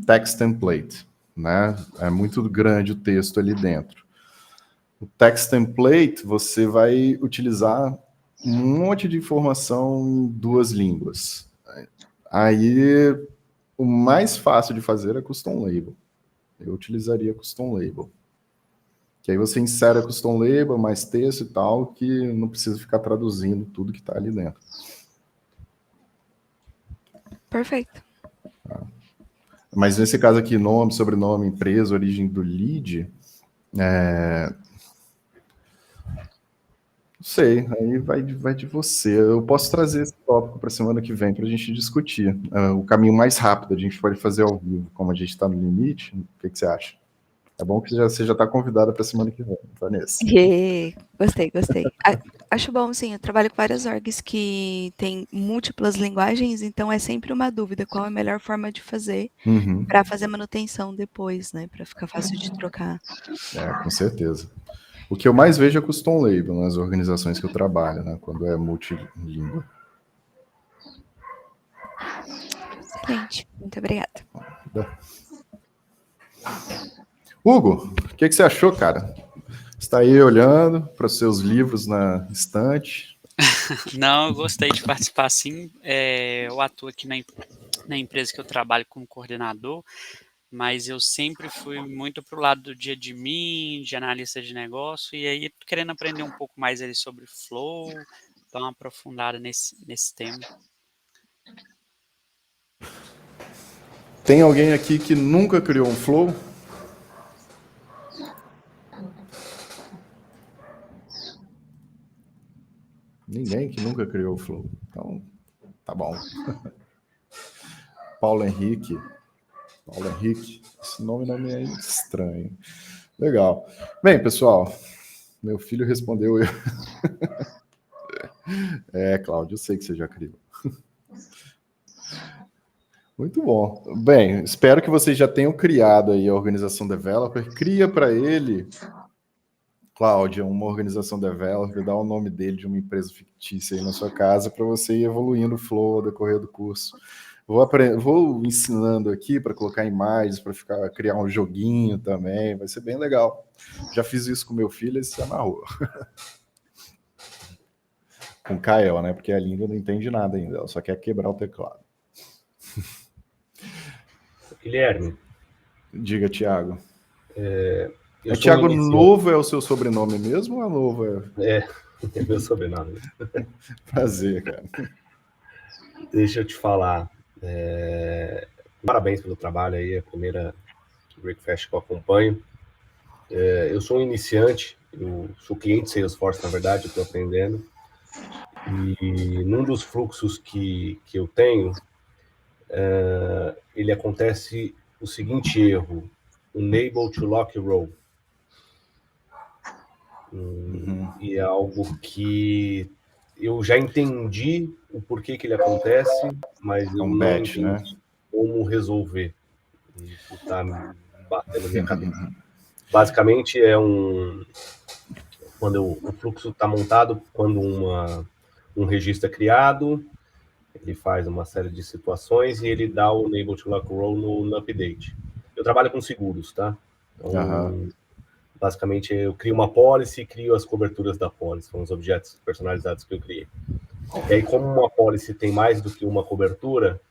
text template, né? É muito grande o texto ali dentro. O text template, você vai utilizar um monte de informação em 2 línguas. Aí, o mais fácil de fazer é custom label. Eu utilizaria custom label. Que aí você insere a custom label, mais texto e tal, que não precisa ficar traduzindo tudo que está ali dentro. Perfeito. Mas nesse caso aqui, nome, sobrenome, empresa, origem do lead, não sei, aí vai de você. Eu posso trazer esse tópico para a semana que vem para a gente discutir. O caminho mais rápido a gente pode fazer ao vivo, como a gente está no limite. O que você acha? É bom que você já está convidada para a semana que vem, Vanessa. Gostei. Acho bom, sim. Eu trabalho com várias orgs que têm múltiplas linguagens, então é sempre uma dúvida qual é a melhor forma de fazer para fazer manutenção depois, né? Para ficar fácil de trocar. Com certeza. O que eu mais vejo é custom label nas organizações que eu trabalho, né? Quando é multilíngua. Excelente. Muito obrigada. Hugo, o que você achou, cara? Você está aí olhando para os seus livros na estante? Não, eu gostei de participar, sim. Eu atuo aqui na empresa que eu trabalho como coordenador, mas eu sempre fui muito para o lado de admin, de analista de negócio, e aí querendo aprender um pouco mais ali sobre Flow, dar uma aprofundada nesse tema. Tem alguém aqui que nunca criou um Flow? Ninguém que nunca criou o Flow. Então, tá bom. Paulo Henrique, esse nome não me é estranho. Legal. Bem, pessoal, meu filho respondeu eu. Cláudio, eu sei que você já criou. Muito bom. Bem, espero que vocês já tenham criado aí a organização developer. Cria para ele, Cláudia, uma organização developer, dá o nome dele de uma empresa fictícia aí na sua casa para você ir evoluindo o Flow ao decorrer do curso. Vou ensinando aqui para colocar imagens, para criar um joguinho também, vai ser bem legal. Já fiz isso com meu filho, ele se amarrou. Com Kael, né? Porque a língua não entende nada ainda, ela só quer quebrar o teclado. Guilherme. Diga, Thiago. Thiago Novo é o seu sobrenome mesmo ou é Novo? É meu sobrenome. Prazer, cara. Deixa eu te falar. Parabéns pelo trabalho aí, a primeira Breakfast que eu acompanho. Eu sou um iniciante, eu sou cliente Salesforce, na verdade, eu estou aprendendo. E num dos fluxos que eu tenho, ele acontece o seguinte erro: enable to lock row. E é algo que eu já entendi o porquê que ele acontece, mas eu não entendi, né, como resolver. Isso está me batendo na minha cabeça. Basicamente, quando o fluxo está montado, quando um registro é criado, ele faz uma série de situações e ele dá o enable to lock row no update. Eu trabalho com seguros, tá? Então, basicamente, eu crio uma policy e crio as coberturas da policy, são os objetos personalizados que eu criei. E aí, como uma policy tem mais do que uma cobertura,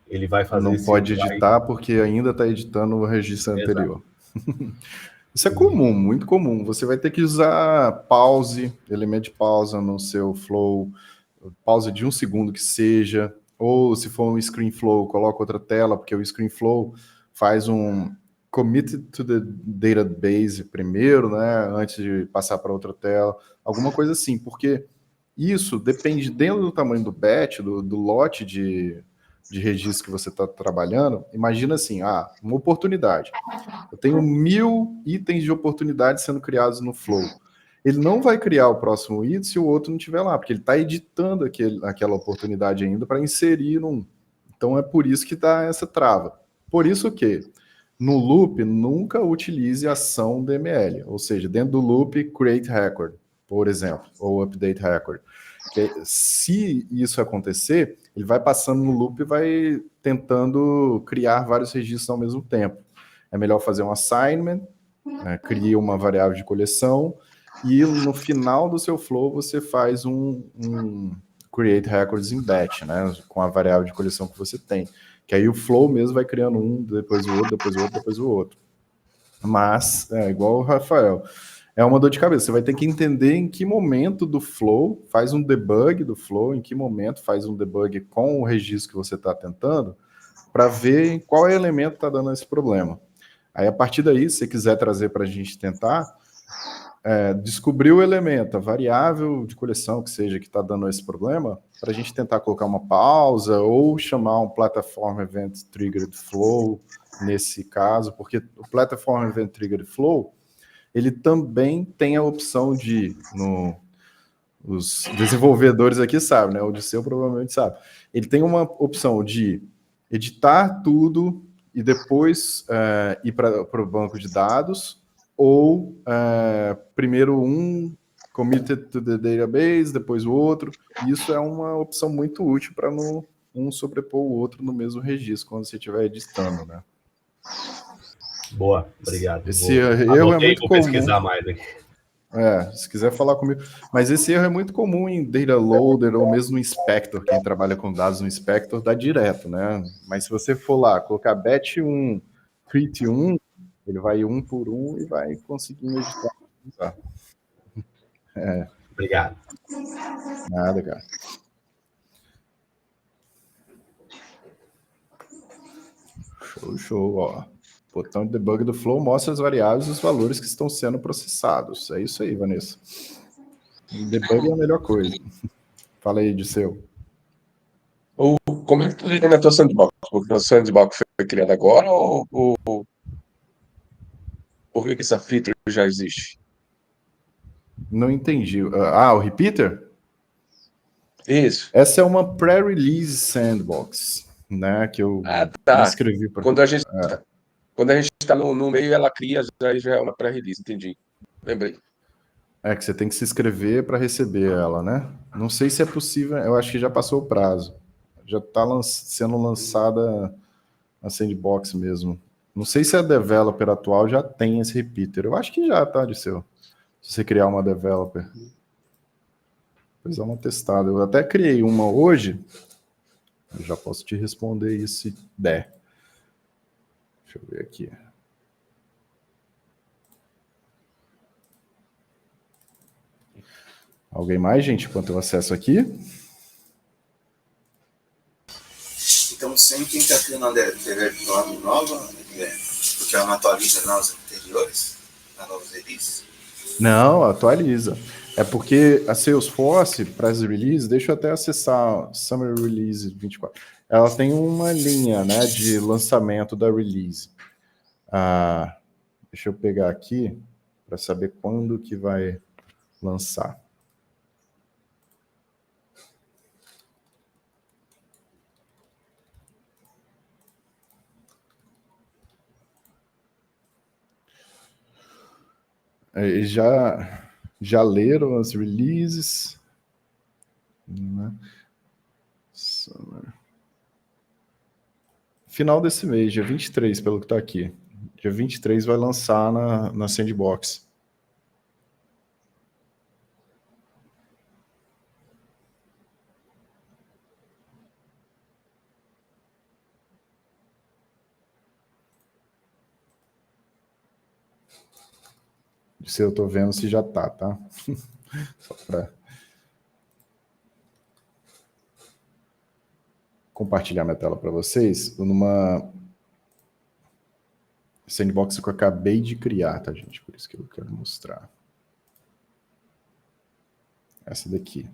ele vai fazer... Não pode editar porque ainda está editando o registro anterior. Isso é comum, muito comum. Você vai ter que usar pause, elemento de pausa no seu flow, pausa de 1 segundo que seja, ou se for um screen flow, coloca outra tela, porque o screen flow faz um committed to the database primeiro, né, antes de passar para outra tela, alguma coisa assim, porque isso depende dentro do tamanho do batch, do lote de registro que você está trabalhando. Imagina assim, uma oportunidade. Eu tenho 1000 itens de oportunidade sendo criados no Flow. Ele não vai criar o próximo item se o outro não estiver lá, porque ele está editando aquela oportunidade ainda para inserir Então é por isso que dá essa trava. Por isso que no loop nunca utilize ação DML, ou seja, dentro do loop create record, por exemplo, ou update record. Que se isso acontecer, ele vai passando no loop e vai tentando criar vários registros ao mesmo tempo. É melhor fazer um assignment, cria uma variável de coleção, e no final do seu flow você faz um create records in batch, né, com a variável de coleção que você tem. Que aí o flow mesmo vai criando um, depois o outro, depois o outro, depois o outro. Mas, igual o Rafael, é uma dor de cabeça. Você vai ter que entender em que momento do flow, faz um debug do flow, em que momento faz um debug com o registro que você está tentando, para ver em qual elemento está dando esse problema. Aí, a partir daí, se você quiser trazer para a gente tentar, descobrir o elemento, a variável de coleção que seja que está dando esse problema, para a gente tentar colocar uma pausa ou chamar um Platform Event Triggered Flow nesse caso, porque o Platform Event Triggered Flow, ele também tem a opção de, os desenvolvedores aqui sabem, né? O Odisseu provavelmente sabe. Ele tem uma opção de editar tudo e depois ir para o banco de dados, ou primeiro um committed to the database, depois o outro. Isso é uma opção muito útil para não um sobrepor o outro no mesmo registro, quando você estiver editando, né? Boa, obrigado. Esse erro é muito comum. Vou pesquisar mais aqui. Se quiser falar comigo. Mas esse erro é muito comum em Data Loader ou mesmo no Inspector. Quem trabalha com dados no Inspector dá direto, né? Mas se você for lá, colocar batch 1, treat 1, ele vai um por um e vai conseguindo editar. Obrigado. Nada, cara. Show, ó. O botão de debug do Flow mostra as variáveis e os valores que estão sendo processados. É isso aí, Vanessa. Debug é a melhor coisa. Fala aí, Disseu. Como é que tu liga na tua sandbox? Porque a sandbox foi criada agora ou por que essa feature já existe? Não entendi. O repeater? Isso. Essa é uma pré-release sandbox, né? Que eu escrevi para. Quando a gente está no meio, ela cria, já é uma pré-release, entendi. Lembrei. Que você tem que se inscrever para receber ela, né? Não sei se é possível, eu acho que já passou o prazo. Já está sendo lançada a sandbox mesmo. Não sei se a developer atual já tem esse repeater. Eu acho que já, tá, Disseu? Se você criar uma developer. Depois dá uma testada. Eu até criei uma hoje. Eu já posso te responder isso se der. Deixa eu ver aqui. Alguém mais, gente, enquanto eu acesso aqui? Então, sempre quem está criando uma developer nova, porque ela não atualiza nas anteriores, nas novas releases? Não, atualiza. É porque a Salesforce, para as releases, deixa eu até acessar Summer Release 24. Ela tem uma linha, né, de lançamento da release. Deixa eu pegar aqui para saber quando que vai lançar. Eles já leram as releases. Né? Final desse mês, dia 23, pelo que está aqui. Dia 23 vai lançar na Sandbox. Se eu estou vendo se já tá? Só para compartilhar minha tela para vocês, numa sandbox que eu acabei de criar, tá, gente? Por isso que eu quero mostrar. Essa daqui.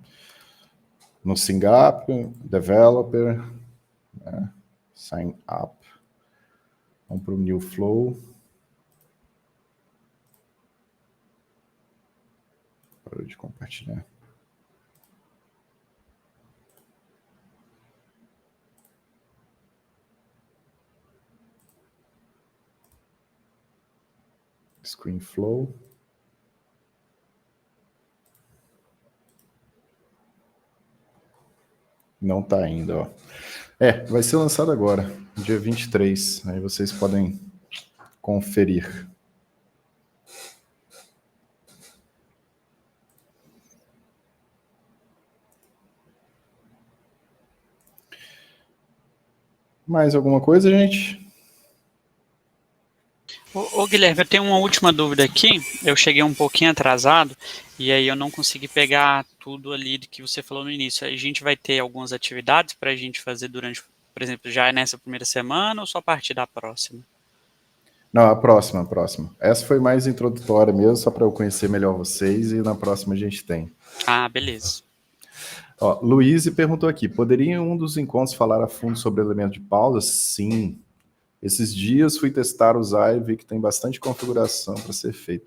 No SingUp, Developer, né? Sign Up. Vamos para o New Flow. Parou de compartilhar. ScreenFlow. Não está ainda, ó. Vai ser lançado agora, dia 23. Aí vocês podem conferir. Mais alguma coisa, gente? Ô Guilherme, eu tenho uma última dúvida aqui. Eu cheguei um pouquinho atrasado e aí eu não consegui pegar tudo ali que você falou no início. A gente vai ter algumas atividades para a gente fazer durante, por exemplo, já nessa primeira semana ou só a partir da próxima? Não, a próxima. Essa foi mais introdutória mesmo, só para eu conhecer melhor vocês, e na próxima a gente tem. Ah, beleza. Ó, Luiz perguntou aqui, poderia em um dos encontros falar a fundo sobre o elemento de pausa? Sim. Esses dias fui testar, usar e vi que tem bastante configuração para ser feito.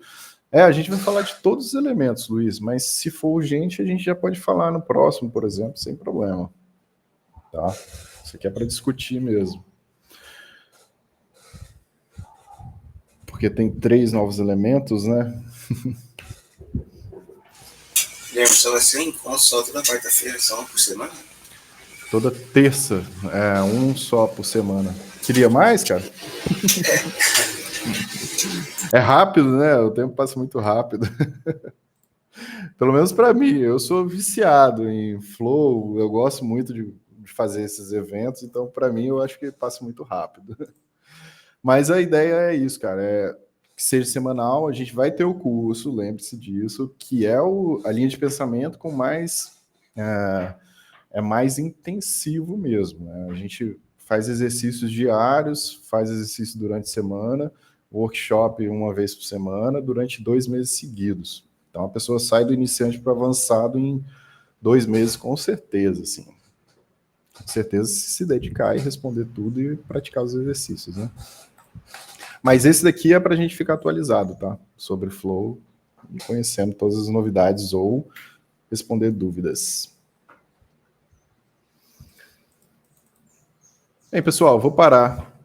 A gente vai falar de todos os elementos, Luiz, mas se for urgente, a gente já pode falar no próximo, por exemplo, sem problema. Tá? Isso aqui é para discutir mesmo. Porque tem 3 novos elementos, né? Lembra, só vai ser encontro só toda quarta-feira, só uma por semana? Toda terça, um só por semana. Queria mais, cara? É rápido, né? O tempo passa muito rápido. Pelo menos para mim, eu sou viciado em Flow, eu gosto muito de fazer esses eventos, então para mim eu acho que passa muito rápido. Mas a ideia é isso, cara, que seja semanal, a gente vai ter o curso, lembre-se disso, que é a linha de pensamento com mais... é mais intensivo mesmo, né? A gente faz exercícios diários, faz exercício durante a semana, workshop uma vez por semana, durante 2 meses seguidos. Então, a pessoa sai do iniciante para o avançado em 2 meses, com certeza, assim. Com certeza, se dedicar e responder tudo e praticar os exercícios, né? Mas esse daqui é para a gente ficar atualizado, tá? Sobre Flow, e conhecendo todas as novidades ou responder dúvidas. Bem, pessoal, vou parar